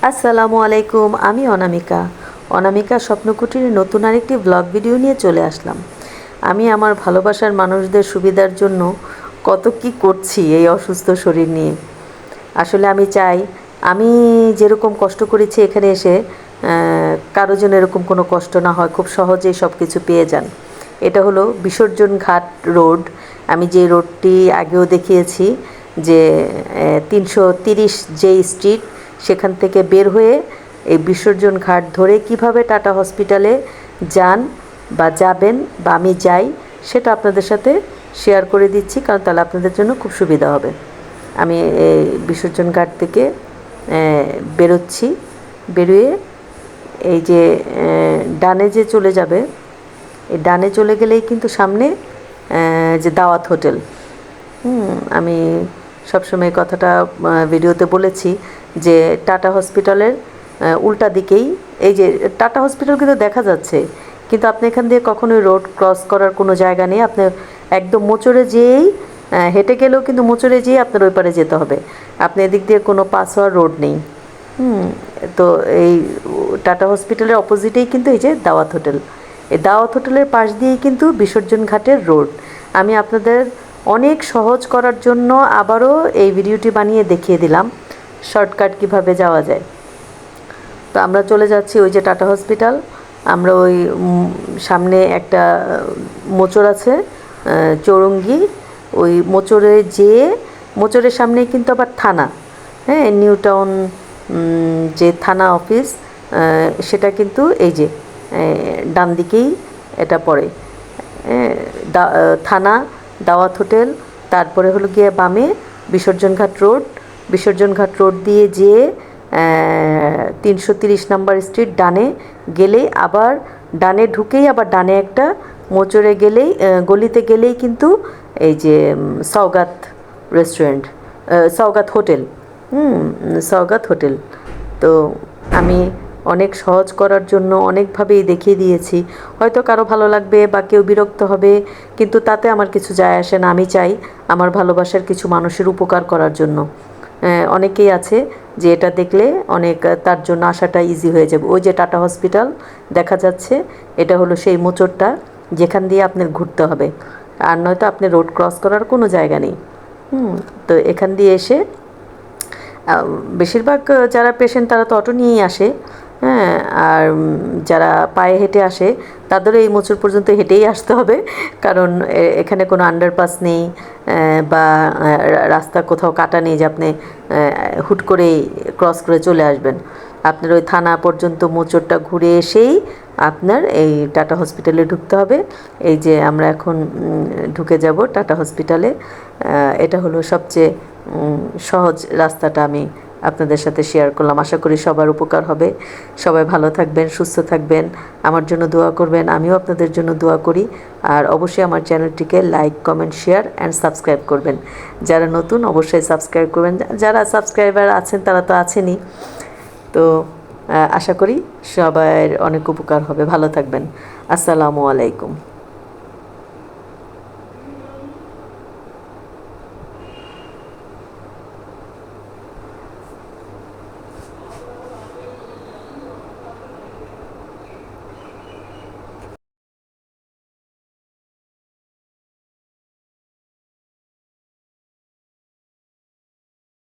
আসসালামু আলাইকুম। আমি অনামিকা। অনামিকা স্বপ্ন কুটিরে নতুন আরেকটি ব্লগ ভিডিও নিয়ে চলে আসলাম। আমি আমার ভালোবাসার মানুষদের সুবিধার জন্য কত কি করছি এই অসুস্থ শরীর নিয়ে। আসলে আমি চাই আমি যেরকম কষ্ট করেছি এখানে এসে কারো যেন এরকম কোনো কষ্ট না হয়, খুব সহজেই সব কিছু পেয়ে যান। এটা হলো বিসর্জন ঘাট রোড। আমি যে রোডটি আগেও দেখিয়েছি যে 330 যে স্ট্রিট, সেখান থেকে বের হয়ে এই বিসর্জন ঘাট ধরে কিভাবে টাটা হসপিটালে যান বা যাবেন বা আমি যাই সেটা আপনাদের সাথে শেয়ার করে দিচ্ছি, কারণ তাহলে আপনাদের জন্য খুব সুবিধা হবে। আমি এই বিসর্জন ঘাট থেকে বেরোচ্ছি, বেরিয়ে এই যে ডানে যে চলে যাবে, এই ডানে চলে গেলেই কিন্তু সামনে যে দাওয়াত হোটেল। আমি সবসময় কথাটা ভিডিওতে বলেছি যে টাটা হসপিটালের উল্টা দিকেই এই যে টাটা হসপিটাল কিন্তু দেখা যাচ্ছে, কিন্তু আপনি এখান দিয়ে কখনোই রোড ক্রস করার কোনো জায়গা নেই। আপনি একদম মোচড়ে যেয়েই হেঁটে গেলেও কিন্তু মোচড়ে যেয়ে আপনার ওই পারে যেতে হবে। আপনি এদিক দিয়ে কোনো পাস হওয়ার রোড নেই। তো এই টাটা হসপিটালের অপোজিটেই কিন্তু এই যে দাওয়াত হোটেল, এই দাওয়াত হোটেলের পাশ দিয়েই কিন্তু বিসর্জন ঘাটের রোড। আমি আপনাদের অনেক সহজ করার জন্য আবারও এই ভিডিওটি বানিয়ে দেখিয়ে দিলাম শর্টকাট কিভাবে যাওয়া যায়। তো আমরা চলে যাচ্ছি ওই যে টাটা হসপিটাল। আমরা ওই সামনে একটা মোচড় আছে চৌরঙ্গি, ওই মোচড়ে যেয়ে মোচড়ের সামনেই কিন্তু আবার থানা, হ্যাঁ, নিউ টাউন যে থানা অফিস, সেটা কিন্তু এই যে ডান দিকেই এটা পড়ে। থানা, দাওয়াত হোটেল, তারপরে হলো গিয়ে বামে বিসর্জন ঘাট রোড। বিসর্জন ঘাট রোড দিয়ে যেয়ে 330 নম্বর স্ট্রিট ডানে গেলেই আবার ডানে ঢুকেই আবার ডানে একটা মোচড়ে গেলেই গলিতে গেলেই কিন্তু এই যে সওগাত রেস্টুরেন্ট, সওগাত হোটেল, সওগাত হোটেল। তো আমি অনেক সহজ করার জন্য অনেকভাবেই দেখিয়ে দিয়েছি। হয়তো কারো ভালো লাগবে বা কেউ বিরক্ত হবে, কিন্তু তাতে আমার কিছু যায় আসে না। আমি চাই আমার ভালোবাসার কিছু মানুষের উপকার করার জন্য। অনেকেই আছে যে এটা দেখলে অনেক তার জন্য আসাটা ইজি হয়ে যাবে। ওই যে টাটা হসপিটাল দেখা যাচ্ছে, এটা হলো সেই মোচড়টা যেখান দিয়ে আপনার ঘুরতে হবে, আর নয়তো আপনি রোড ক্রস করার কোনো জায়গা নেই। তো এখান দিয়ে এসে বেশিরভাগ যারা পেশেন্ট তারা তো অটো নিয়েই আসে, হ্যাঁ, আর যারা পায়ে হেঁটে আসে তাদেরও এই মোচড় পর্যন্ত হেঁটেই আসতে হবে, কারণ এখানে কোনো আন্ডারপাস নেই বা রাস্তা কোথাও কাটা নেই যে আপনি হুট করেই ক্রস করে চলে আসবেন। আপনার ওই থানা পর্যন্ত মোচড়টা ঘুরে এসেই আপনার এই টাটা হসপিটালে ঢুকতে হবে। এই যে আমরা এখন ঢুকে যাব টাটা হসপিটালে। এটা হলো সবচেয়ে সহজ রাস্তাটা আমি আপনাদের সাথে শেয়ার করলাম। আশা করি সবার উপকার হবে। সবাই ভালো থাকবেন, সুস্থ থাকবেন, আমার জন্য দোয়া করবেন, আমিও আপনাদের জন্য দোয়া করি। আর অবশ্যই আমার চ্যানেলটিকে like, comment, share and subscribe করবেন। যারা নতুন অবশ্যই সাবস্ক্রাইব করবেন, যারা সাবস্ক্রাইবার আছেন তারা তো আছেনই। তো আশা করি সবার অনেক উপকার হবে। ভালো থাকবেন। আসসালামু আলাইকুম।